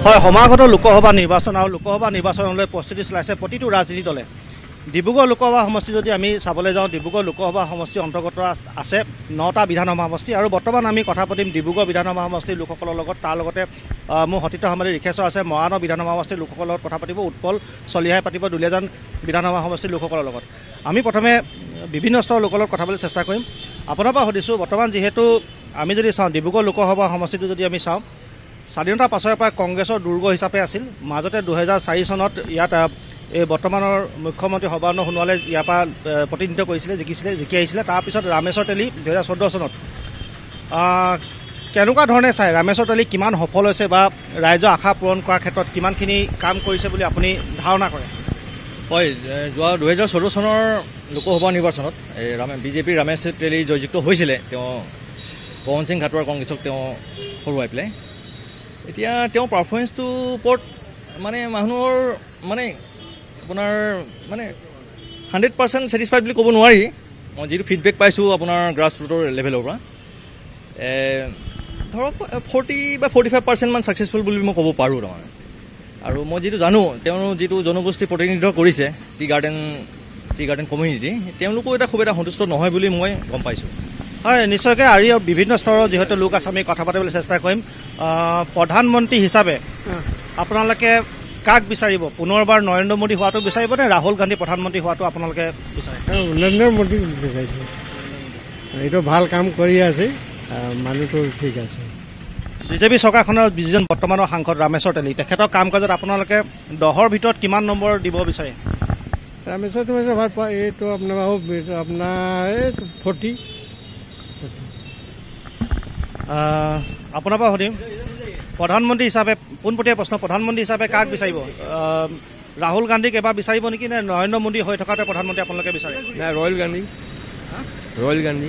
হয়, সমাগত লোকসভা নিৰ্বাচন আৰু লোকসভা নিৰ্বাচনলৈ প্ৰস্তুতি চলাইছে প্ৰতিটো ৰাজনীতি দলে। ডিব্ৰুগড় লোকসভা সমষ্টি যদি আমি চাবলৈ যাওঁ, ডিব্ৰুগড় লোকসভা সমষ্টিৰ অন্তৰ্গত আছে 9টা বিধানসভা সমষ্টি আৰু বৰ্তমান আমি কথা পাতিম ডিব্ৰুগড় বিধানসভা সমষ্টিৰ লোকসকলৰ লগত। তাৰ লগতে মোৰ সতীৰ্থ সাংবাদিক ৰিখেশ্বৰ আছে, মৰাণৰ বিধানসভা সমষ্টিৰ লোকসকলৰ লগত কথা পাতিব, উৎপল চলিহাই পাতিব দুলীয়াজান বিধানসভা সমষ্টিৰ লোকসকলৰ লগত। আমি প্ৰথমে বিভিন্ন স্তৰৰ লোকৰ লগত কথা পাতিবলৈ চেষ্টা কৰিম। আপোনাৰ পৰা সুধিছোঁ, বৰ্তমান যিহেতু আমি যদি চাওঁ ডিব্ৰুগড় লোকসভা সমষ্টিটো যদি আমি চাওঁ, স্বাধীনতাৰ পাছৰে পৰা কংগ্ৰেছৰ দুৰ্গ হিচাপে আছিল। মাজতে 2004 চনত ইয়াত এই বৰ্তমানৰ মুখ্যমন্ত্ৰী সৰ্বানন্দ সোণোৱালে ইয়াৰ পৰা প্ৰতিনিধিত্ব কৰিছিলে, জিকি আহিছিলে। তাৰপিছত ৰামেশ্বৰ তেলী 2014 চনত কেনেকুৱা ধৰণে চাই ৰামেশ্বৰ তেলী কিমান সফল হৈছে বা ৰাইজৰ আশা পূৰণ কৰাৰ ক্ষেত্ৰত কিমানখিনি কাম কৰিছে বুলি আপুনি ধাৰণা কৰে? হয়, যোৱা 2014 চনৰ লোকসভা নিৰ্বাচনত বিজেপিৰ ৰামেশ্বৰ তেলী জয়যুক্ত হৈছিলে। তেওঁ পৱন সিং ঘাটোৱাৰ কংগ্ৰেছক তেওঁ হৰুৱাই পেলাই। এতিয়া তেওঁৰ পাৰফৰ্মেঞ্চটোৰ ওপৰত মানে মানুহৰ মানে আপোনাৰ মানে 100% ছেটিছফাইড বুলি ক'ব নোৱাৰি। মই যিটো ফিডবেক পাইছোঁ আপোনাৰ গ্ৰাছ ৰুটৰ লেভেলৰ পৰা, ধৰক 40 বা 45% মান ছাকচেছফুল বুলি মই ক'ব পাৰোঁ তাৰমানে। আৰু মই যিটো জানো, তেওঁ যিটো জনগোষ্ঠী প্ৰতিনিধিত্ব কৰিছে টি গাৰ্ডেন কমিউনিটি, তেওঁলোকো খুব এটা সন্তুষ্ট নহয় বুলি মই গম পাইছোঁ। হয়, নিশ্চয়কৈ আৰু বিভিন্ন স্তৰৰ যিহেতু লোক আছে, আমি কথা পাতিবলৈ চেষ্টা কৰিম। প্ৰধানমন্ত্ৰী হিচাপে আপোনালোকে কাক বিচাৰিব? পুনৰবাৰ নৰেন্দ্ৰ মোদী হোৱাটো বিচাৰিব নে ৰাহুল গান্ধী প্ৰধানমন্ত্ৰী হোৱাটো আপোনালোকে বিচাৰে? নৰেন্দ্ৰ মোদী বিচাৰিছে। এইটো ভাল কাম কৰি আছে, মানুহটো ঠিক আছে। বিজেপি চৰকাৰখনৰ যিজন বৰ্তমানৰ সাংসদ ৰামেশ্বৰ তেলী, তেখেতৰ কাম কাজত আপোনালোকে 10ৰ ভিতৰত কিমান নম্বৰ দিব বিচাৰে? ৰামেশ্বৰ তেলী ভাল পোৱা এইটো আপোনাৰ 40। আপোনাৰ পৰা সুধিম, প্ৰধানমন্ত্ৰী হিচাপে পোনপটীয়া প্ৰশ্ন, প্ৰধানমন্ত্ৰী হিচাপে কাক বিচাৰিব? ৰাহুল গান্ধীক এবাৰ বিচাৰিব নেকি, নে নৰেন্দ্ৰ মোদী হৈ থকাতে প্ৰধানমন্ত্ৰী আপোনালোকে বিচাৰে? নাই, ৰয়েল গান্ধী। ৰাহুল গান্ধী।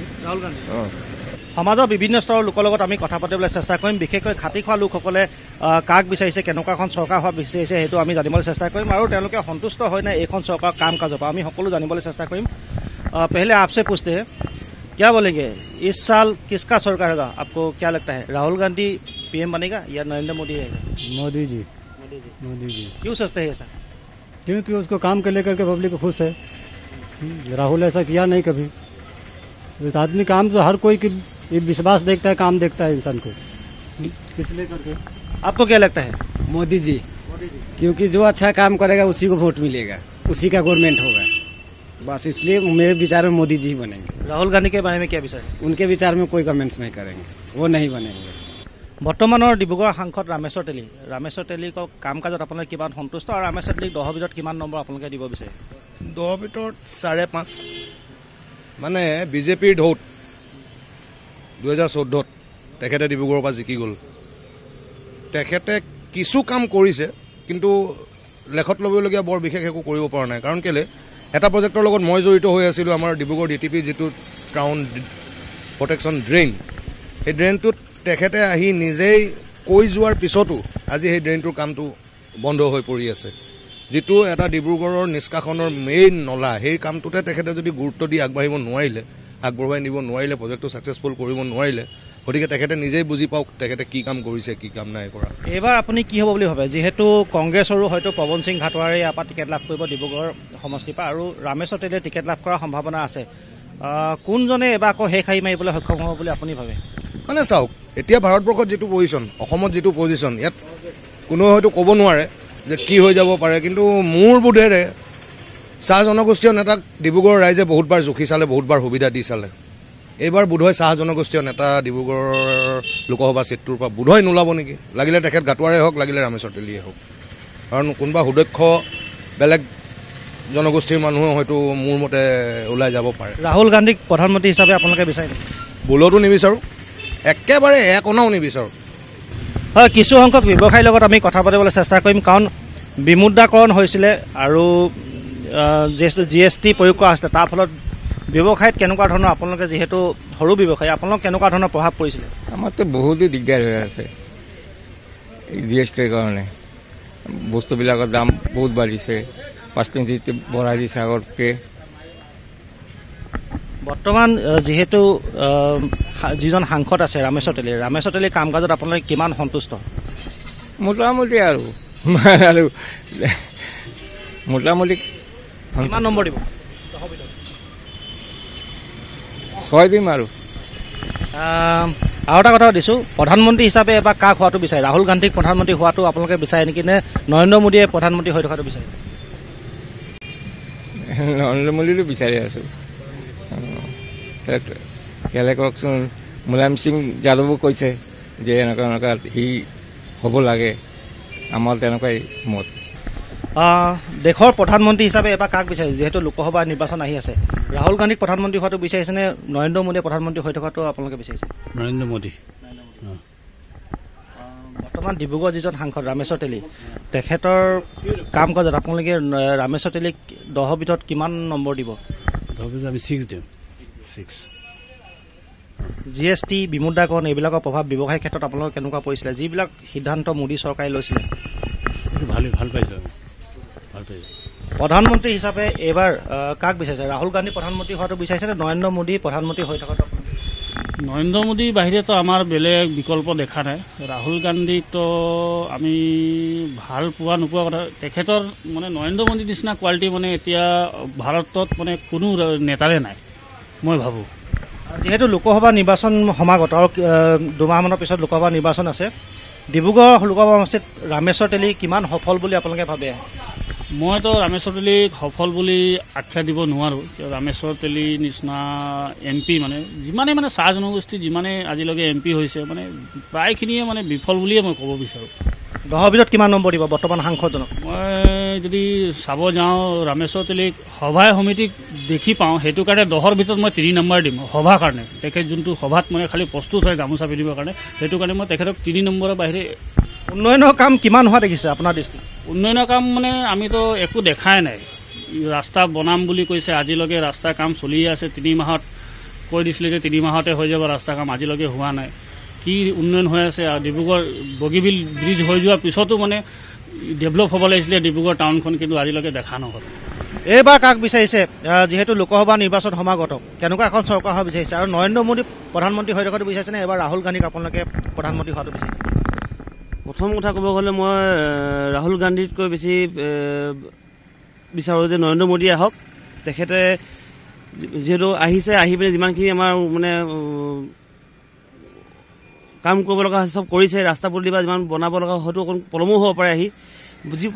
সমাজৰ বিভিন্ন স্তৰৰ লোকৰ লগত আমি কথা পাতিবলৈ চেষ্টা কৰিম। বিশেষকৈ খাটি খোৱা লোকসকলে কাক বিচাৰিছে, কেনেকুৱা এখন চৰকাৰ হোৱা বিচাৰিছে, সেইটো আমি জানিবলৈ চেষ্টা কৰিম। আৰু তেওঁলোকে সন্তুষ্ট হয় নে এইখন চৰকাৰৰ কাম কাজৰ পৰা, আমি সকলো জানিবলৈ চেষ্টা কৰিম। পহলে आपसे पूछते हैं, क्या बोलेंगे इस साल किसका सरकार होगा? आपको क्या लगता है, राहुल गांधी पीएम बनेगा या नरेंद्र मोदी रहेगा? मोदी जी। क्यों सोचते हैं ऐसा? क्योंकि उसको काम के लेकर के पब्लिक खुश है। राहुल ऐसा किया नहीं कभी। आदमी काम तो हर कोई की विश्वास देखता है, काम देखता है इंसान को, इसलिए करके। आपको क्या लगता है? मोदी जी, क्योंकि जो अच्छा काम करेगा उसी को वोट मिलेगा, उसी का गवर्नमेंट होगा, बस इसलिए मेरे विचार में मोदी जी बनेंगे। राहुल गांधी के बारे में क्या विचार है? उनके विचार में कोई कमेंट्स नहीं करेंगे, वो नहीं बनेंगे। বৰ্তমানৰ ডিব্ৰুগড় সাংসদ ৰামেশ্বৰ তেলীক কাম কাজত আপোনালোকে কিমান সন্তুষ্ট, আৰু ৰামেশ্বৰ তেলীক 10ৰ ভিতৰত কিমান নম্বৰ আপোনালোকে দিব বিচাৰে? 10ৰ ভিতৰত 5.5। মানে বিজেপিৰ ঢৌত 2014ত তেখেতে ডিব্ৰুগড়ৰ পৰা জিকি গ'ল। তেখেতে কিছু কাম কৰিছে, কিন্তু লেখত ল'বলগীয়া বৰ বিশেষ একো কৰিব পৰা নাই। কাৰণ কেলে, এটা প্ৰজেক্টৰ লগত মই জড়িত হৈ আছিলোঁ, আমাৰ ডিব্ৰুগড় DTP যিটো টাউন প্ৰটেকশ্যন ড্ৰেইন, সেই ড্ৰেইনটোত তেখেতে আহি নিজেই কৈ যোৱাৰ পিছতো আজি সেই ড্ৰেইনটোৰ কামটো বন্ধ হৈ পৰি আছে। যিটো এটা ডিব্ৰুগড়ৰ নিষ্কাশনৰ মেইন নলা, সেই কামটোতে তেখেতে যদি গুৰুত্ব দি আগবঢ়াই নিব নোৱাৰিলে, প্ৰজেক্টটো ছাকচেছফুল কৰিব নোৱাৰিলে, গতিকে তেখেতে নিজেই বুজি পাওক তেখেতে কি কাম কৰিছে, কি কাম নাই কৰা। এইবাৰ আপুনি কি হ'ব বুলি ভাবে? যিহেতু কংগ্ৰেছৰো হয়তো পৱন সিং ঘাটোৱাৰে ইয়াৰ পৰা টিকেট লাভ কৰিব ডিব্ৰুগড় সমষ্টিৰ পৰা, আৰু ৰামেশ্বৰ তেলীয়ে টিকেট লাভ কৰাৰ সম্ভাৱনা আছে। কোনজনে এইবাৰ আকৌ শেষ হাৰি মাৰিবলৈ সক্ষম হ'ব বুলি আপুনি ভাবে? মানে চাওক, এতিয়া ভাৰতবৰ্ষত যিটো পজিশ্যন, অসমত যিটো পজিশ্যন, ইয়াত কোনেও হয়তো ক'ব নোৱাৰে যে কি হৈ যাব পাৰে। কিন্তু মোৰ বোধেৰে চাহ জনগোষ্ঠীয় নেতাক ডিব্ৰুগড়ৰ ৰাইজে বহুতবাৰ জুখি চালে, বহুতবাৰ সুবিধা দি চালে। এইবাৰ বোধহয় চাহ জনগোষ্ঠীয় নেতা ডিব্ৰুগড়ৰ লোকসভা চিটটোৰ পৰা বোধহয় নোলাব নেকি। লাগিলে তেখেত ঘাটোৱাৰে হওক, লাগিলে ৰামেশ্বৰ তেলীয়ে হওক, কাৰণ কোনোবা সুদক্ষ বেলেগ জনগোষ্ঠীৰ মানুহে হয়তো মোৰ মতে ওলাই যাব পাৰে। ৰাহুল গান্ধীক প্ৰধানমন্ত্ৰী হিচাপে আপোনালোকে বিচাৰে নেকি? ভুলতো নিবিচাৰোঁ, একেবাৰে এক অনাও নিবিচাৰোঁ। হয়, কিছু সংখ্যক ব্যৱসায়ীৰ লগত আমি কথা পাতিবলৈ চেষ্টা কৰিম, কাৰণ বিমুদ্ৰাকৰণ হৈছিলে আৰু GST প্ৰয়োগ কৰা হৈছিলে। তাৰ ফলত ব্যৱসায়ত কেনেকুৱা ধৰণৰ, আপোনালোকে যিহেতু সৰু ব্যৱসায়ী, আপোনালোক কেনেকুৱা ধৰণৰ প্ৰভাৱ পৰিছিলে? আমাৰতো বহুতেই দিগদাৰ হৈ আছে GSTৰ কাৰণে। বস্তুবিলাকৰ দাম বহুত বাঢ়িছে, 5 কেজি বঢ়াই দিছে আগতকৈ। বৰ্তমান যেহেতু যিজন সাংসদ আছে ৰামেশ্বৰ তেলীৰ কাম কাজত আপোনালোকে কিমান সন্তুষ্ট? মোটামুটি আৰু মোটামুটি কিমান নম্বৰ দিব 6 দিম আৰু আৰু এটা কথা দিছোঁ, প্ৰধানমন্ত্ৰী হিচাপে এবাৰ কাক হোৱাটো বিচাৰে? ৰাহুল গান্ধীক প্ৰধানমন্ত্ৰী হোৱাটো আপোনালোকে বিচাৰে নেকি, নে নৰেন্দ্ৰ মোদীয়ে প্ৰধানমন্ত্ৰী হৈ থকাটো বিচাৰে? নৰেন্দ্ৰ মোদীটো বিচাৰি আছোঁ। কেলে কওকচোন, মুলায়ম সিং যাদৱো কৈছে যে এনেকুৱা সি হ'ব লাগে, আমাৰ তেনেকুৱাই মত। দেশৰ প্ৰধানমন্ত্ৰী হিচাপে এবাৰ কাক বিচাৰে? যিহেতু লোকসভা নিৰ্বাচন আহি আছে, ৰাহুল গান্ধীক প্ৰধানমন্ত্ৰী হোৱাটো বিচাৰিছে নে নৰেন্দ্ৰ মোদীয়ে প্ৰধানমন্ত্ৰী হৈ থকাটো আপোনালোকে বিচাৰিছে? নৰেন্দ্ৰ মোদী। বৰ্তমান ডিব্ৰুগড় যিজন সাংসদ ৰামেশ্বৰ তেলী, তেখেতৰ কাম কাজত আপোনালোকে ৰামেশ্বৰ তেলীক 10ৰ ভিতৰত কিমান নম্বৰ দিব? 10 ভিতৰত আমি 6 দিম। 6। GST, বিমুদ্ৰাকৰণ এইবিলাকৰ প্ৰভাৱ ব্যৱসায়ৰ ক্ষেত্ৰত আপোনালোকৰ কেনেকুৱা পৰিছিলে? যিবিলাক সিদ্ধান্ত মোদী চৰকাৰে লৈছিলে, ভাল পাইছোঁ আমি, ভাল পাইছোঁ। প্ৰধানমন্ত্ৰী হিচাপে এইবাৰ কাক বিচাৰিছে? ৰাহুল গান্ধী প্ৰধানমন্ত্ৰী হোৱাটো বিচাৰিছে নে নৰেন্দ্ৰ মোদী প্ৰধানমন্ত্ৰী হৈ থকাটো? নৰেন্দ্ৰ মোদীৰ বাহিৰেতো আমাৰ বেলেগ বিকল্প দেখা নাই। ৰাহুল গান্ধীতো আমি ভাল পোৱা নোপোৱা কথা, তেখেতৰ মানে নৰেন্দ্ৰ মোদীৰ নিচিনা কোৱালিটি মানে এতিয়া ভাৰতত মানে কোনো নেতাৰে নাই, মই ভাবোঁ। যিহেতু লোকসভা নিৰ্বাচন সমাগত আৰু 2 মাহমানৰ পিছত লোকসভা নিৰ্বাচন আছে, ডিব্ৰুগড় লোকসভা সমষ্টিত ৰামেশ্বৰ তেলী কিমান সফল বুলি আপোনালোকে ভাবে? মইতো ৰামেশ্বৰ তেলীক সফল বুলি আখ্যা দিব নোৱাৰোঁ। ৰামেশ্বৰ তেলী নিচিনা MP মানে যিমানে মানে চাহ জনগোষ্ঠী যিমানে আজিলৈকে MP হৈছে, মানে প্ৰায়খিনিয়ে মানে বিফল বুলিয়ে মই ক'ব বিচাৰোঁ। 10ৰ ভিতৰত কিমান নম্বৰ দিব বৰ্তমান সাংসদজনক? মই যদি চাব যাওঁ, ৰামেশ্বৰ তেলীক সভাই সমিতিক দেখি পাওঁ, সেইটো কাৰণে 10ৰ ভিতৰত মই 3 নম্বৰ দিম। সভাৰ কাৰণে তেখেত যোনটো সভাত মানে খালি প্ৰস্তুত হয় গামোচা পিন্ধিবৰ কাৰণে, সেইটো কাৰণে মই তেখেতক 3 নম্বৰৰ বাহিৰে। উন্নয়নৰ কাম কিমান হোৱা দেখিছে আপোনাৰ দৃষ্টিত? উন্নয়নৰ কাম মানে আমিতো একো দেখাই নাই। ৰাস্তা বনাম বুলি কৈছে, আজিলৈকে ৰাস্তাৰ কাম চলিয়ে আছে। 3 মাহত কৈ দিছিলে যে 3 মাহতে হৈ যাব ৰাস্তা কাম, আজিলৈকে হোৱা নাই। কি উন্নয়ন হৈ আছে? ডিব্ৰুগড় বগীবিল ব্ৰিজ হৈ যোৱাৰ পিছতো মানে ডেভেলপ হ'ব লাগিছিলে ডিব্ৰুগড় টাউনখন, কিন্তু আজিলৈকে দেখা নহ'ল। এইবাৰ কাক বিচাৰিছে? যিহেতু লোকসভা নিৰ্বাচন সমাগত, কেনেকুৱা এখন চৰকাৰ হোৱা বিচাৰিছে? আৰু নৰেন্দ্ৰ মোদী প্ৰধানমন্ত্ৰী হৈ থকাটো বিচাৰিছে নে এবাৰ ৰাহুল গান্ধীক আপোনালোকে প্ৰধানমন্ত্ৰী হোৱাটো বিচাৰিছে? প্ৰথম কথা ক'ব গ'লে মই ৰাহুল গান্ধীতকৈ বেছি বিচাৰোঁ যে নৰেন্দ্ৰ মোদী আহক। তেখেতে যিহেতু আহিছে, আহি পিনে যিমানখিনি আমাৰ মানে কাম কৰিব লগা চব কৰিছে, ৰাস্তা পদূলি বা যিমান বনাব লগা হয়তো অকণ পলমো হ'ব পাৰে, আহি যি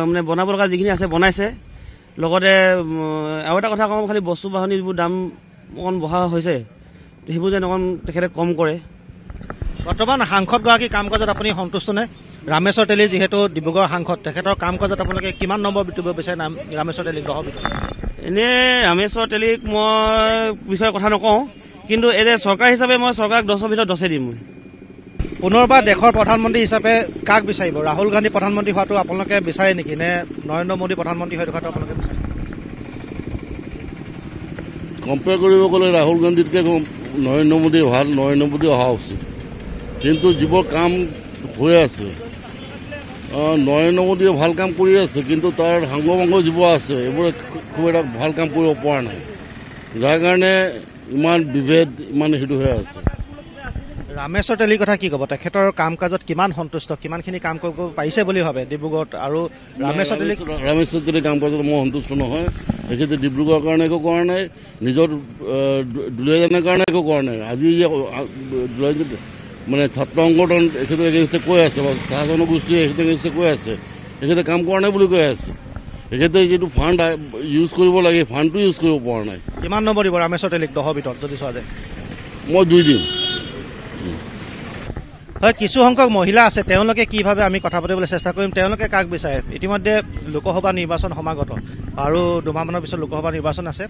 মানে বনাব লগা যিখিনি আছে বনাইছে। লগতে আৰু এটা কথা কওঁ, খালি বস্তু বাহনিবোৰ দাম অকণ বঢ়া হৈছে, সেইবোৰ যেন অকণ তেখেতে কম কৰে। বৰ্তমান সাংসদগৰাকীৰ কাম কাজত আপুনি সন্তুষ্ট নে? ৰামেশ্বৰ তেলী যিহেতু ডিব্ৰুগড়ৰ সাংসদ, তেখেতৰ কাম কাজত আপোনালোকে কিমান নম্বৰ দিব বিচাৰে ৰামেশ্বৰ তেলীক 10ৰ ভিতৰত? এনেই ৰামেশ্বৰ তেলীক মই বিষয়ে কথা নকওঁ, কিন্তু এই যে চৰকাৰ হিচাপে মই চৰকাৰক 10ৰ ভিতৰত 10 দিম। পুনৰবাৰ দেশৰ প্ৰধানমন্ত্ৰী হিচাপে কাক বিচাৰিব? ৰাহুল গান্ধী প্ৰধানমন্ত্ৰী হোৱাটো আপোনালোকে বিচাৰে নেকি, নে নৰেন্দ্ৰ মোদী প্ৰধানমন্ত্ৰী হৈ থকাটো আপোনালোকে বিচাৰে? কম্পেয়াৰ কৰিব গ'লে ৰাহুল গান্ধীতকৈ নৰেন্দ্ৰ মোদী ভাল, নৰেন্দ্ৰ মোদী অহা উচিত। কিন্তু যিবোৰ কাম হৈ আছে, নৰেন্দ্ৰ মোদীয়ে ভাল কাম কৰি আছে, কিন্তু তাৰ সাংগমাংগ যিবোৰ আছে এইবোৰে খুব এটা ভাল কাম কৰিব পৰা নাই, যাৰ কাৰণে ইমান বিভেদ, ইমান সেইটো হৈ আছে। ৰামেশ্বৰ তেলীৰ কথা কি ক'ব? তেখেতৰ কাম কাজত কিমান সন্তুষ্ট, কিমানখিনি কাম কৰিব পাৰিছে বুলি ভাবে ডিব্ৰুগড়ত? আৰু ৰামেশ্বৰ তেলীৰ কাম কাজত মই সন্তুষ্ট নহয়। তেখেতে ডিব্ৰুগড়ৰ কাৰণে একো কৰা নাই, নিজৰ দুলীয়াজানৰ কাৰণে একো কৰা নাই। আজি মানে ছাত্ৰ সংগঠন এখেতৰ এগেইনষ্টে কৈ আছে, বা চাহ জনগোষ্ঠীয়ে এখেতৰ এগেইনষ্টে কৈ আছে, তেখেতে কাম কৰা নাই বুলি কৈ আছে। তেখেতে যিটো ফাণ্ড ইউজ কৰিব লাগে, ফাণ্ডটো ইউজ কৰিব পৰা নাই। কিমান নম্বৰ দিব ৰামেশ্বৰ তেলীক 10ৰ ভিতৰত যদি চোৱা যায়? মই 2 দিম। হয়, কিছু সংখ্যক মহিলা আছে, তেওঁলোকে কি ভাবে আমি কথা পাতিবলৈ চেষ্টা কৰিম। তেওঁলোকে কাক বিচাৰে? ইতিমধ্যে লোকসভা নিৰ্বাচন সমাগত আৰু 2 মাহমানৰ পিছত লোকসভা নিৰ্বাচন আছে।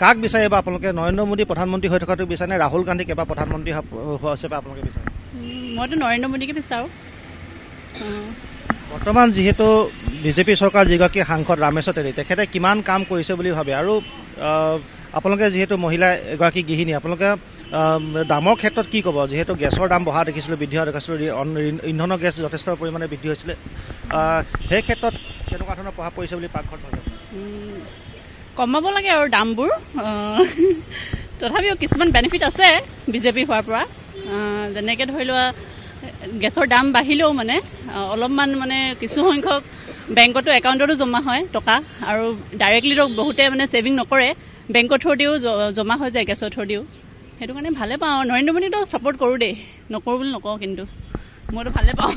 কাক বিচাৰে বা আপোনালোকে? নৰেন্দ্ৰ মোদী প্ৰধানমন্ত্ৰী হৈ থকাটো বিচাৰে নে ৰাহুল গান্ধীক এবাৰ প্ৰধানমন্ত্ৰী হোৱা হিচাপে আপোনালোকে বিচাৰে? মইতো নৰেন্দ্ৰ মোদীকে বিচাৰোঁ। বৰ্তমান যিহেতু বিজেপি চৰকাৰ যিগৰাকী সাংসদ ৰামেশ্বৰ তেলী, তেখেতে কিমান কাম কৰিছে বুলি ভাবে? আৰু আপোনালোকে যিহেতু মহিলা এগৰাকী গৃহিণী, আপোনালোকে দামৰ ক্ষেত্ৰত কি ক'ব? যিহেতু গেছৰ দাম বঢ়া দেখিছিলোঁ, বৃদ্ধি হোৱা দেখিছিলোঁ, ইন্ধনৰ গেছ যথেষ্ট পৰিমাণে বৃদ্ধি হৈছিলে, সেই ক্ষেত্ৰত কেনেকুৱা ধৰণৰ প্ৰভাৱ পৰিছে বুলি পাকঘৰত ভাবে? কমাব লাগে আৰু দামবোৰ। তথাপিও কিছুমান বেনিফিট আছে বিজেপি হোৱাৰ পৰা, যেনেকৈ ধৰি লোৱা গেছৰ দাম বাঢ়িলেও মানে অলপমান মানে কিছু সংখ্যক বেংকতো একাউণ্টতো জমা হয় টকা আৰু ডাইৰেক্টলিতো বহুতে মানে ছেভিং নকৰে বেংকৰ থ্ৰুদিও জমা হৈ যায় গেছৰ থ্ৰুদিও সেইটো কাৰণে ভালে পাওঁ নৰেন্দ্ৰ মোদীটো ছাপোৰ্ট কৰোঁ দেই নকৰোঁ বুলি নকওঁ কিন্তু মইতো ভালে পাওঁ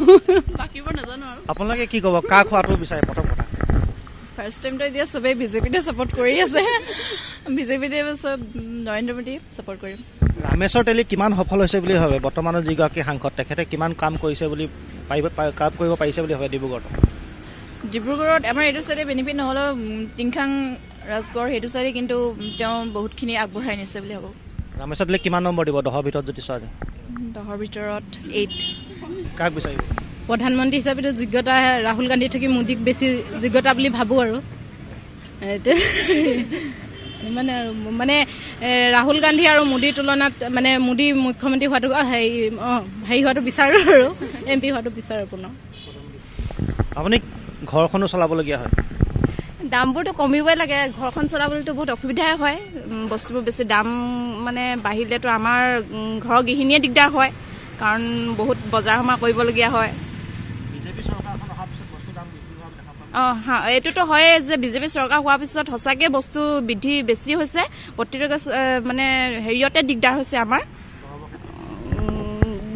বাকীবোৰ নাজানো আৰু আপোনালোকে কি ক'ব কাক খোৱাটো বিচাৰে প্ৰথম কথা ফাৰ্ষ্ট টাইমটো এতিয়া চবেই বিজেপিতে ছাপোৰ্ট কৰি আছে বিজেপিতে চব নৰেন্দ্ৰ মোদী ছাপোৰ্ট কৰিম ৰামেশ্বৰ তেলী কিমান সফল হৈছে বুলি ভাবে বৰ্তমানৰ যিগৰাকী সাংসদ তেখেতে কিমান কাম কৰিছে বুলি কাম কৰিব পাৰিছে বুলি ভাবে ডিব্ৰুগড়ত আমাৰ এইটো চাইডে বেনিফিট নহ'লেও টিংখাং ৰাজগড় সেইটো চাইডে কিন্তু তেওঁ বহুতখিনি আগবঢ়াই নিছে বুলি ভাবোঁ ৰামেশ্বৰ তেলী কিমান নম্বৰ দিব 10ৰ ভিতৰত যদি চোৱা যায় 10ৰ ভিতৰত 8 কাক বিচাৰিব প্ৰধানমন্ত্ৰী হিচাপেতো যোগ্যতা ৰাহুল গান্ধী থাকি মোদীক বেছি যোগ্যতা বুলি ভাবোঁ আৰু মানে আৰু মানে ৰাহুল গান্ধী আৰু মোদীৰ তুলনাত মানে মোদী মুখ্যমন্ত্ৰী হোৱাটো হেৰি হোৱাটো বিচাৰোঁ আৰু MP হোৱাটো বিচাৰোঁ পুনৰ আপুনি ঘৰখনো চলাবলগীয়া হয় দামবোৰতো কমিবই লাগে ঘৰখন চলাবলৈতো বহুত অসুবিধাই হয় বস্তুবোৰ বেছি দাম মানে বাঢ়িলেতো আমাৰ ঘৰৰ গৃহিণীয়ে দিগদাৰ হয় কাৰণ বহুত বজাৰ সমাৰ কৰিবলগীয়া হয় এইটোতো হয়ে যে বিজেপি চৰকাৰ হোৱাৰ পিছত সঁচাকৈ বস্তু বৃদ্ধি বেছি হৈছে প্ৰতিটো মানে হেৰিয়তে দিগদাৰ হৈছে আমাৰ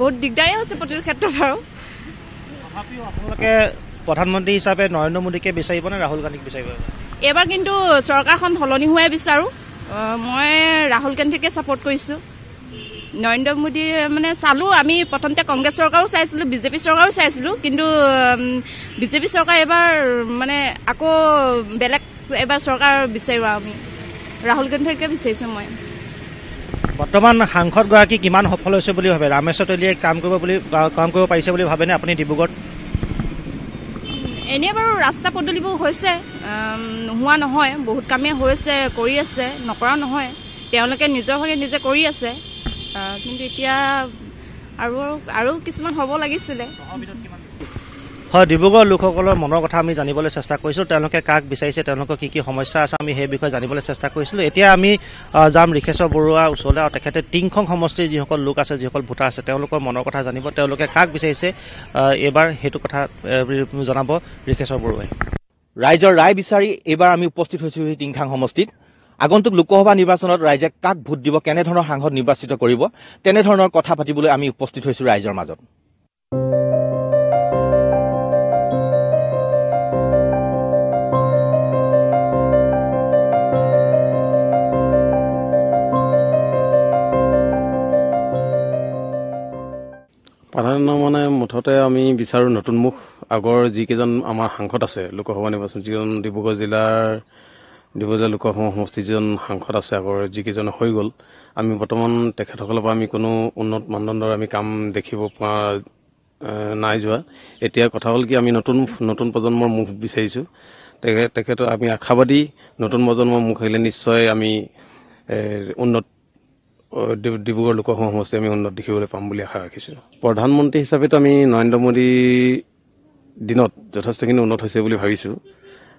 বহুত দিগদাৰেই হৈছে প্ৰতিটো ক্ষেত্ৰত আৰু আপোনালোকে প্ৰধানমন্ত্ৰী হিচাপে নৰেন্দ্ৰ মোদীকে বিচাৰিব নে ৰাহুল গান্ধীক বিচাৰিব এইবাৰ কিন্তু চৰকাৰখন সলনি হোৱাই বিচাৰোঁ মই ৰাহুল গান্ধীকে ছাপোৰ্ট কৰিছোঁ নৰেন্দ্ৰ মোদী মানে চালোঁ আমি প্ৰথমতে কংগ্ৰেছ চৰকাৰো চাইছিলোঁ বিজেপি চৰকাৰো চাইছিলোঁ কিন্তু বিজেপি চৰকাৰ এইবাৰ মানে আকৌ বেলেগ এইবাৰ চৰকাৰ বিচাৰোঁ আমি ৰাহুল গান্ধীকে বিচাৰিছোঁ মই বৰ্তমান সাংসদগৰাকী কিমান সফল হৈছে বুলি ভাবে ৰামেশ্বৰ তেলীয়ে কাম কৰিব পাৰিছে বুলি ভাবেনে আপুনি ডিব্ৰুগড়ত এনেই বাৰু ৰাস্তা পদূলিবোৰ হৈছে নোহোৱা নহয় বহুত কামেই হৈছে কৰি আছে নকৰা নহয় তেওঁলোকে নিজৰ ভাগে নিজে কৰি আছে কিন্তু এতিয়া আৰু কিছুমান হ'ব লাগিছিলে হয় ডিব্ৰুগড়ৰ লোকসকলৰ মনৰ কথা আমি জানিবলৈ চেষ্টা কৰিছোঁ তেওঁলোকে কাক বিচাৰিছে তেওঁলোকৰ কি কি সমস্যা আছে আমি সেই বিষয়ে জানিবলৈ চেষ্টা কৰিছিলোঁ এতিয়া আমি যাম ঋষেশ্বৰ বৰুৱাৰ ওচৰলৈ আৰু তেখেতে টিংখং সমষ্টিৰ যিসকল লোক আছে যিসকল ভোটাৰ আছে তেওঁলোকৰ মনৰ কথা জানিব তেওঁলোকে কাক বিচাৰিছে এইবাৰ সেইটো কথা জনাব ঋষেশ্বৰ বৰুৱাই ৰাইজৰ ৰায় বিচাৰি এইবাৰ আমি উপস্থিত হৈছোঁ টিংখাং সমষ্টিত আগন্তুক লোকসভা নিৰ্বাচনত ৰাইজে কাক ভোট দিব কেনেধৰণৰ সাংসদ নিৰ্বাচিত কৰিব তেনেধৰণৰ কথা পাতিবলৈ আমি উপস্থিত হৈছোঁ ৰাইজৰ মাজত প্ৰাধান্য মানে মুঠতে আমি বিচাৰোঁ নতুন মুখ আগৰ যিকেইজন আমাৰ সাংসদ আছে লোকসভা নিৰ্বাচন যিজন ডিব্ৰুগড় জিলাৰ লোকসভা সমষ্টিৰ যিজন সাংসদ আছে আগৰ যিকেইজন হৈ গ'ল আমি বৰ্তমান তেখেতসকলৰ পৰা আমি কোনো উন্নত মানদণ্ডৰ আমি কাম দেখিব পোৱা নাই যোৱা এতিয়া কথা হ'ল কি আমি নতুন প্ৰজন্মৰ মুখ বিচাৰিছোঁ তেখেতৰ আমি আশাবাদী নতুন প্ৰজন্মৰ মুখ আহিলে নিশ্চয় আমি উন্নত ডিব্ৰুগড় লোকসভা সমষ্টি আমি উন্নত দেখিবলৈ পাম বুলি আশা ৰাখিছোঁ প্ৰধানমন্ত্ৰী হিচাপেতো আমি নৰেন্দ্ৰ মোদীৰ দিনত যথেষ্টখিনি উন্নত হৈছে বুলি ভাবিছোঁ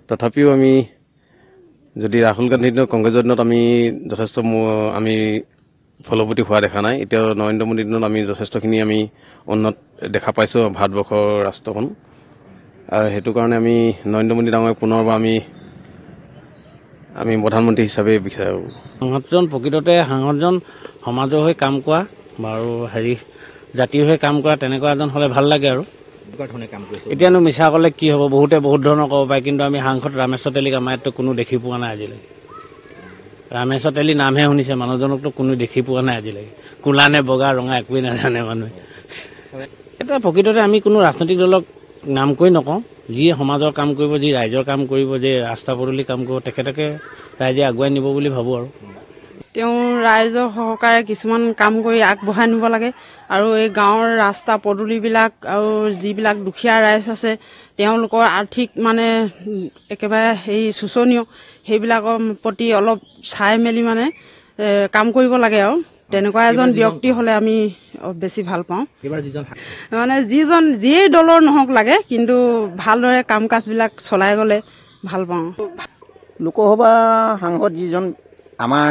তথাপিও আমি যদি ৰাহুল গান্ধীৰ দিনত কংগ্ৰেছৰ দিনত আমি যথেষ্ট আমি ফলৱতী হোৱা দেখা নাই এতিয়া নৰেন্দ্ৰ মোদীৰ দিনত আমি যথেষ্টখিনি আমি উন্নত দেখা পাইছোঁ ভাৰতবৰ্ষৰ ৰাষ্ট্ৰখন আৰু সেইটো কাৰণে আমি নৰেন্দ্ৰ মোদী ডাঙৰ পুনৰবাৰ আমি প্ৰধানমন্ত্ৰী হিচাপে বিচাৰোঁ সাংসদজন প্ৰকৃততে সাংসদজন সমাজৰ হৈ কাম কৰা আৰু জাতিৰ হৈ কাম কৰা তেনেকুৱা এজন হ'লে ভাল লাগে আৰু এতিয়ানো মিছা ক'লে কি হ'ব বহুতে বহুত ধৰণৰ ক'ব পাৰে কিন্তু আমি সাংসদ ৰামেশ্বৰ তেলীক আমাৰ ইয়াততো কোনো দেখি পোৱা নাই আজিলৈকে ৰামেশ্বৰ তেলী নামহে শুনিছে মানুহজনকতো কোনো দেখি পোৱা নাই আজিলৈকে কোলা নে বগা ৰঙা একোৱেই নাজানে মানুহে এতিয়া প্ৰকৃততে আমি কোনো ৰাজনৈতিক দলক নাম কৈ নকওঁ যিয়ে সমাজৰ কাম কৰিব যি ৰাইজৰ কাম কৰিব যে ৰাস্তা পদূলি কাম কৰিব তেখেতকে ৰাইজে আগুৱাই নিব বুলি ভাবোঁ আৰু তেওঁ ৰাইজৰ সহকাৰে কিছুমান কাম কৰি আগবঢ়াই নিব লাগে আৰু এই গাঁৱৰ ৰাস্তা পদূলিবিলাক আৰু যিবিলাক দুখীয়া ৰাইজ আছে তেওঁলোকৰ আৰ্থিক মানে একেবাৰে শোচনীয় সেইবিলাকৰ প্ৰতি অলপ চাই মেলি মানে কাম কৰিব লাগে আৰু তেনেকুৱা এজন ব্যক্তি হ'লে আমি বেছি ভাল পাওঁ মানে যিয়েই দলৰ নহওক লাগে কিন্তু ভালদৰে কাম কাজবিলাক চলাই গ'লে ভাল পাওঁ লোকসভা সাংসদ যিজন আমাৰ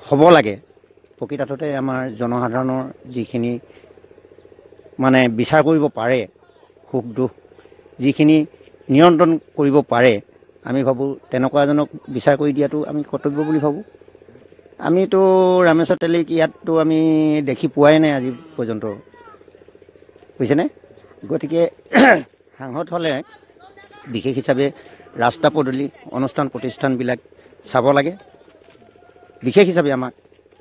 হ'ব লাগে প্ৰকৃততে আমাৰ জনসাধাৰণৰ যিখিনি মানে বিচাৰ কৰিব পাৰে, সুখ দুখ যিখিনি নিয়ন্ত্ৰণ কৰিব পাৰে, আমি ভাবোঁ তেনেকুৱা এজনক বিচাৰ কৰি দিয়াটো আমি কৰ্তব্য বুলি ভাবোঁ। আমিতো ৰামেশ্বৰ তেলীক ইয়াততো আমি দেখি পোৱাই নাই আজি পৰ্যন্ত, বুজিছেনে? গতিকে সাংসদ হ'লে বিশেষ হিচাপে ৰাস্তা পদূলি অনুষ্ঠান প্ৰতিষ্ঠানবিলাক চাব লাগে। বিশেষ হিচাপে আমাক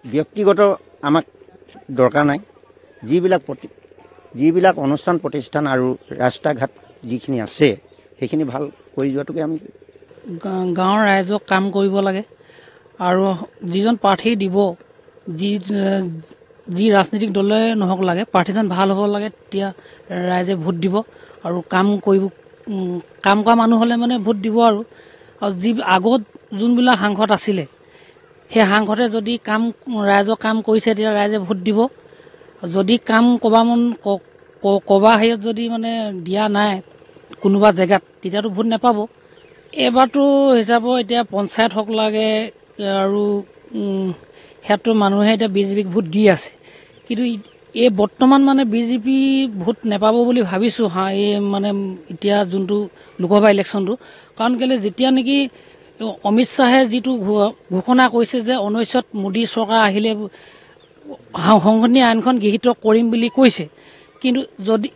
ব্যক্তিগত আমাক দৰকাৰ নাই, যিবিলাক অনুষ্ঠান প্ৰতিষ্ঠান আৰু ৰাস্তা ঘাট যিখিনি আছে সেইখিনি ভাল কৰি যোৱাটোকে আমি গাঁৱৰ ৰাইজক কাম কৰিব লাগে আৰু যিজন প্ৰাৰ্থী দিব, যি ৰাজনৈতিক দলে নহওক লাগে, প্ৰাৰ্থীজন ভাল হ'ব লাগে, তেতিয়া ৰাইজে ভোট দিব আৰু কাম কৰা মানুহ হ'লে মানে ভোট দিব। আৰু যি আগত যোনবিলাক সাংসদ আছিলে সেই সাংসদে যদি ৰাইজৰ কাম কৰিছে তেতিয়া ৰাইজে ভোট দিব। যদি কাম ক'বা হেৰিয়ত যদি মানে দিয়া নাই কোনোবা জেগাত, তেতিয়াতো ভোট নাপাব। এইবাৰতো হিচাপত এতিয়া পঞ্চায়ত হওক লাগে আৰু সেয়াতো মানুহে এতিয়া বিজেপিক ভোট দি আছে, কিন্তু এই বৰ্তমান মানে বিজেপি ভোট নাপাব বুলি ভাবিছোঁ এই মানে এতিয়া যোনটো লোকসভা ইলেকশ্যনটো। কাৰণ কেলৈ যেতিয়া নেকি অমিত শ্বাহে যিটো ঘোষণা কৰিছে যে 19ত মোদী চৰকাৰ আহিলে সংশোধনী আইনখন গৃহীত কৰিম বুলি কৈছে, কিন্তু যদি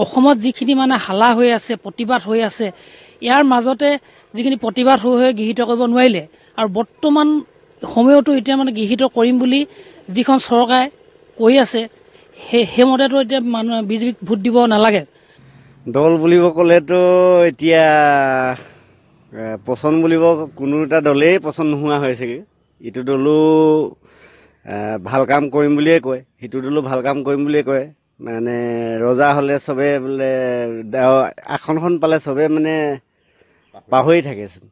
অসমত যিখিনি মানে হালা হৈ আছে, প্ৰতিবাদ হৈ আছে, ইয়াৰ মাজতে যিখিনি প্ৰতিবাদ হৈ গৃহীত কৰিব নোৱাৰিলে আৰু বৰ্তমান সময়তো এতিয়া মানে গৃহীত কৰিম বুলি যিখন চৰকাৰে কৈ আছে সেইমতেতো এতিয়া মানুহে বিজেপিক ভোট দিব নালাগে। দল বুলিব ক'লেতো এতিয়া পচন্দ বুলিব কোনো এটা দলেই পচন্দ নোহোৱা হৈছেগৈ। ইটো দলো ভাল কাম কৰিম বুলিয়ে কয়, সিটো দলো ভাল কাম কৰিম বুলিয়ে কয়। মানে ৰজা হ'লে চবে বোলে আসনখন পালে চবে মানে পাহৰি থাকেচোন।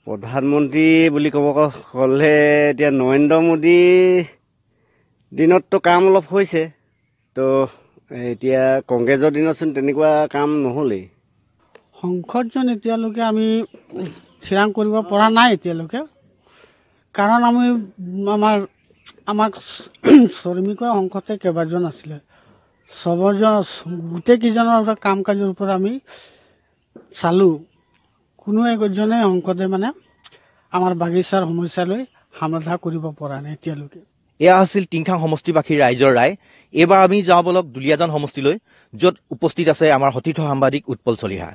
প্ৰধানমন্ত্ৰী বুলি ক'লে এতিয়া নৰেন্দ্ৰ মোদী দিনততো কাম অলপ হৈছে, তো এতিয়া কংগ্ৰেছৰ দিনতচোন তেনেকুৱা কাম নহ'লেই। সংসদজন এতিয়ালৈকে আমি থিৰাং কৰিব পৰা নাই এতিয়ালৈকে, কাৰণ আমাক শ্ৰমিকৰ সংসদে কেইবাজন আছিলে, গোটেইকেইজনৰ কাম কাজৰ ওপৰত আমি চালোঁ। কোনো একজনে সংসদে মানে আমাৰ বাগিচাৰ সমস্যালৈ সমাধান কৰিব পৰা নাই এতিয়ালৈকে। এয়া আছিল টিংখাং সমষ্টিবাসীৰ ৰাইজৰ ৰায়। এইবাৰ আমি যাওঁ বলক দুলীয়াজান সমষ্টিলৈ, য'ত উপস্থিত আছে আমাৰ সতীৰ্থ সাংবাদিক উৎপল চলিহা।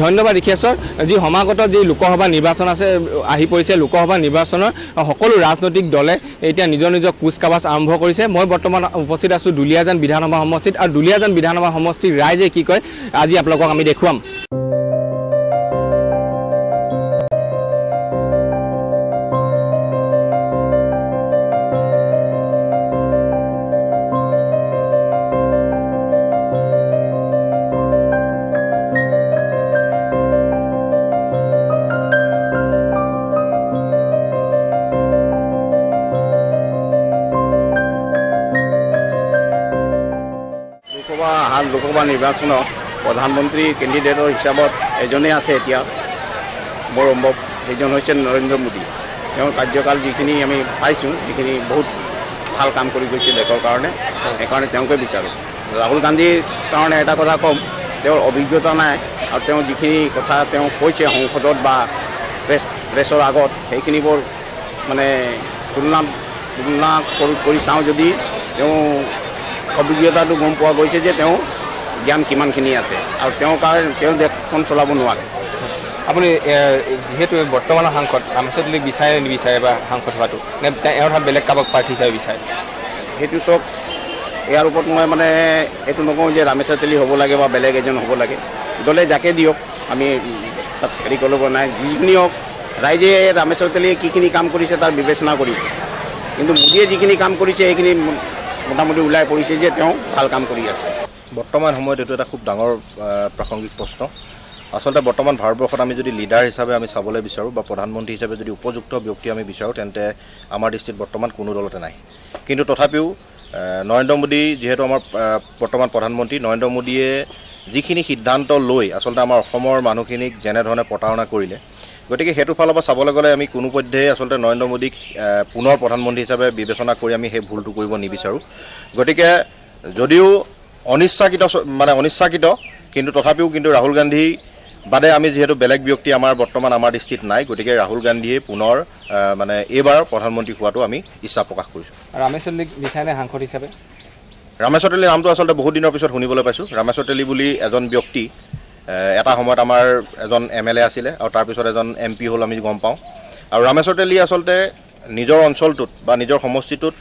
ধন্যবাদ ঋষেশ্বৰ। যি সমাগত যি লোকসভা নিৰ্বাচন আছে আহি পৰিছে, লোকসভা নিৰ্বাচনৰ সকলো ৰাজনৈতিক দলে এতিয়া নিজৰ নিজৰ কুচকাৱাজ আৰম্ভ কৰিছে। মই বৰ্তমান উপস্থিত আছোঁ দুলীয়াজান বিধানসভা সমষ্টিত, আৰু দুলীয়াজান বিধানসভা সমষ্টিৰ ৰাইজে কি কয় আজি আপোনালোকক আমি দেখুৱাম। লোকসভা নিৰ্বাচনত প্ৰধানমন্ত্ৰী কেণ্ডিডেটৰ হিচাপত এজনেই আছে এতিয়া বৰ সম্ভৱ, সেইজন হৈছে নৰেন্দ্ৰ মোদী। তেওঁৰ কাৰ্যকাল যিখিনি আমি পাইছোঁ সেইখিনি বহুত ভাল কাম কৰি গৈছে দেশৰ কাৰণে, সেইকাৰণে তেওঁকে বিচাৰোঁ। ৰাহুল গান্ধীৰ কাৰণে এটা কথা ক'ম, তেওঁৰ অভিজ্ঞতা নাই আৰু তেওঁ যিখিনি কথা তেওঁ কৈছে সংসদত বা প্ৰেছৰ আগত, সেইখিনি বৰ মানে তুলনা কৰি চাওঁ যদি তেওঁ অভিজ্ঞতাটো গম পোৱা গৈছে যে তেওঁ জ্ঞান কিমানখিনি আছে আৰু তেওঁ দেশখন চলাব নোৱাৰে। আপুনি যিহেতু বৰ্তমানৰ সাংসদ ৰামেশ্বৰ তেলীক বিচাৰে নিবিচাৰে বা সাংসদ হোৱাটো, নে এওঁৰ ঠাইত বেলেগ কাৰোবাক প্ৰাৰ্থী হিচাপে বিচাৰে? সেইটো চব ইয়াৰ ওপৰত মই মানে এইটো নকওঁ যে ৰামেশ্বৰ তেলী হ'ব লাগে বা বেলেগ এজন হ'ব লাগে। দলে যাকে দিয়ক, আমি তাত হেৰি কৰিব নাই। যিখিনি হওক, ৰাইজে ৰামেশ্বৰ তেলীয়ে কিখিনি কাম কৰিছে তাৰ বিবেচনা কৰিব, কিন্তু মোদীয়ে যিখিনি কাম কৰিছে সেইখিনি মোটামুটি ওলাই পৰিছে যে তেওঁ ভাল কাম কৰি আছে। বৰ্তমান সময়ত এইটো এটা খুব ডাঙৰ প্ৰাসংগিক প্ৰশ্ন। আচলতে বৰ্তমান ভাৰতবৰ্ষত আমি যদি লিডাৰ হিচাপে আমি চাবলৈ বিচাৰোঁ বা প্ৰধানমন্ত্ৰী হিচাপে যদি উপযুক্ত ব্যক্তি আমি বিচাৰোঁ, তেন্তে আমাৰ দৃষ্টিত বৰ্তমান কোনো দলতে নাই। কিন্তু তথাপিও নৰেন্দ্ৰ মোদী যিহেতু আমাৰ বৰ্তমান প্ৰধানমন্ত্ৰী, নৰেন্দ্ৰ মোদীয়ে যিখিনি সিদ্ধান্ত লৈ আচলতে আমাৰ অসমৰ মানুহখিনিক যেনেধৰণে প্ৰতাৰণা কৰিলে, গতিকে সেইটো ফালৰ পৰা চাবলৈ গ'লে আমি কোনোপধ্যেই আচলতে নৰেন্দ্ৰ মোদীক পুনৰ প্ৰধানমন্ত্ৰী হিচাপে বিবেচনা কৰি আমি সেই ভুলটো কৰিব নিবিচাৰোঁ। গতিকে যদিও অনিচ্ছাকৃত কিন্তু তথাপিও কিন্তু ৰাহুল গান্ধী বাদে আমি যিহেতু বেলেগ ব্যক্তি আমাৰ বৰ্তমান আমাৰ দৃষ্টিত নাই, গতিকে ৰাহুল গান্ধীয়ে পুনৰ এইবাৰ প্ৰধানমন্ত্ৰী হোৱাটো আমি ইচ্ছা প্ৰকাশ কৰিছোঁ। ৰামেশ্বৰ তেলীক বিচাৰে সাংসদ হিচাপে? ৰামেশ্বৰ তেলীৰ নামটো আচলতে বহুত দিনৰ পিছত শুনিবলৈ পাইছোঁ। ৰামেশ্বৰ তেলী বুলি এজন ব্যক্তি এটা সময়ত আমাৰ এজন MLA আছিলে আৰু তাৰপিছত এজন MP হ'ল আমি গম পাওঁ। আৰু ৰামেশ্বৰ তেলী আচলতে নিজৰ অঞ্চলটোত বা নিজৰ সমষ্টিটোত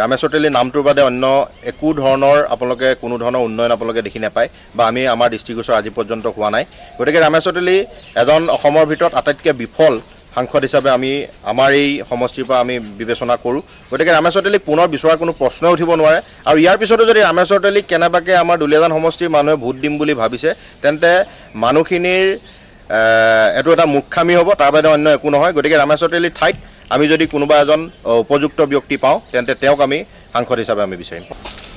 ৰামেশ্বৰ তেলীৰ নামটোৰ বাদে অন্য একো ধৰণৰ আপোনালোকে কোনো ধৰণৰ উন্নয়ন আপোনালোকে দেখি নাপায় বা আমি আমাৰ দৃষ্টিগোচৰ আজি পৰ্যন্ত হোৱা নাই। গতিকে ৰামেশ্বৰ তেলী এজন অসমৰ ভিতৰত আটাইতকৈ বিফল সাংসদ হিচাপে আমি আমাৰ এই সমষ্টিৰ পৰা আমি বিবেচনা কৰোঁ। গতিকে ৰামেশ্বৰ তেলীক পুনৰ বিচৰাৰ কোনো প্ৰশ্নই উঠিব নোৱাৰে। আৰু ইয়াৰ পিছতো যদি ৰামেশ্বৰ তেলীক কেনেবাকৈ আমাৰ দুলীয়াজান সমষ্টিৰ মানুহে ভোট দিম বুলি ভাবিছে, তেন্তে মানুহখিনিৰ এইটো এটা মূৰ্খামি হ'ব, তাৰ বাদে অন্য একো নহয়। গতিকে ৰামেশ্বৰ তেলীৰ ঠাইত আমি যদি কোনোবা এজন উপযুক্ত ব্যক্তি পাওঁ, তেন্তে তেওঁক আমি সাংসদ হিচাপে আমি বিচাৰিম।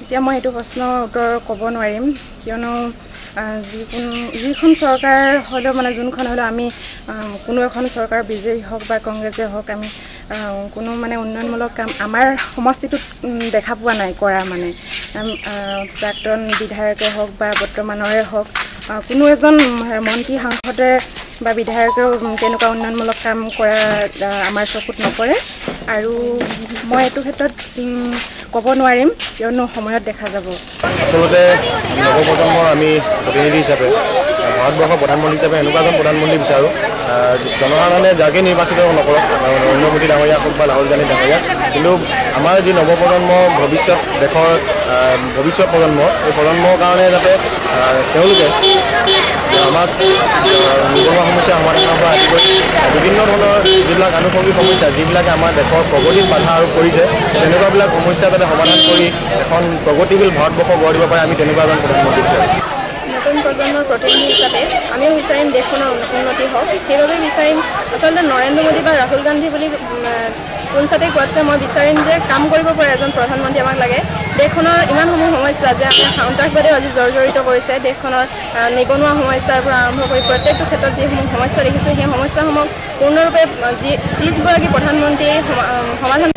এতিয়া মই এইটো প্ৰশ্নৰ উত্তৰ ক'ব নোৱাৰিম, কিয়নো যিখন চৰকাৰ হ'লেও মানে যোনখন হ'লেও আমি কোনো এখন চৰকাৰ বিজেপি হওক বা কংগ্ৰেছে হওক আমি কোনো মানে উন্নয়নমূলক কাম আমাৰ সমষ্টিটোত দেখা পোৱা নাই কৰা। মানে প্ৰাক্তন বিধায়কে হওক বা বৰ্তমানৰে হওক কোনো এজন মন্ত্ৰী সাংসদে বা বিধায়কেও তেনেকুৱা উন্নয়নমূলক কাম কৰা আমাৰ চকুত নপৰে। আৰু মই এইটো ক্ষেত্ৰত ক'ব নোৱাৰিম, কিয়নো সময়ত দেখা যাব। আচলতে নৱপ্ৰজন্মৰ আমি প্ৰতিনিধি হিচাপে ভাৰতবৰ্ষৰ প্ৰধানমন্ত্ৰী হিচাপে এনেকুৱা এজন প্ৰধানমন্ত্ৰী বিচাৰোঁ, জনসাধাৰণে যাকে নিৰ্বাচিত নকৰক, নৰেন্দ্ৰ মোদী ডাঙৰীয়া হওক বা ৰাহুল গান্ধী ডাঙৰীয়া, কিন্তু আমাৰ যি নৱপ্ৰজন্ম ভৱিষ্যত দেশৰ ভৱিষ্যত প্ৰজন্ম, এই প্ৰজন্মৰ কাৰণে যাতে তেওঁলোকে আমাক নিবনুৱা সমস্যা সমাধানৰ পৰা আদি কৰি বিভিন্ন ধৰণৰ যিবিলাক আনুষংগিক সমস্যা যিবিলাকে আমাৰ দেশৰ প্ৰগতিত বাধা আৰোপ কৰিছে, তেনেকুৱাবিলাক সমস্যা যাতে সমাধান কৰি এখন প্ৰগতিশীল ভাৰতবৰ্ষ গঢ় দিব পাৰে, আমি তেনেকুৱা এজন প্ৰধানমন্ত্ৰী বিচাৰোঁ। নতুন প্ৰজন্মৰ প্ৰতিনিধি হিচাপে আমিও বিচাৰিম দেশখনৰ উন্নতি হওক, সেইবাবে বিচাৰিম আচলতে নৰেন্দ্ৰ মোদী বা ৰাহুল গান্ধী বুলি পোনচাতেই কোৱাতকৈ মই বিচাৰিম যে কাম কৰিব পৰা এজন প্ৰধানমন্ত্ৰী আমাক লাগে। দেশখনৰ ইমানসমূহ সমস্যা যে আমাৰ সন্ত্ৰাসবাদেও আজি জৰ্জৰিত কৰিছে, দেশখনৰ নিবনুৱা সমস্যাৰ পৰা আৰম্ভ কৰি প্ৰত্যেকটো ক্ষেত্ৰত যিসমূহ সমস্যা দেখিছোঁ, সেই সমস্যাসমূহ পূৰ্ণৰূপে যিগৰাকী প্ৰধানমন্ত্ৰীয়ে সমাধান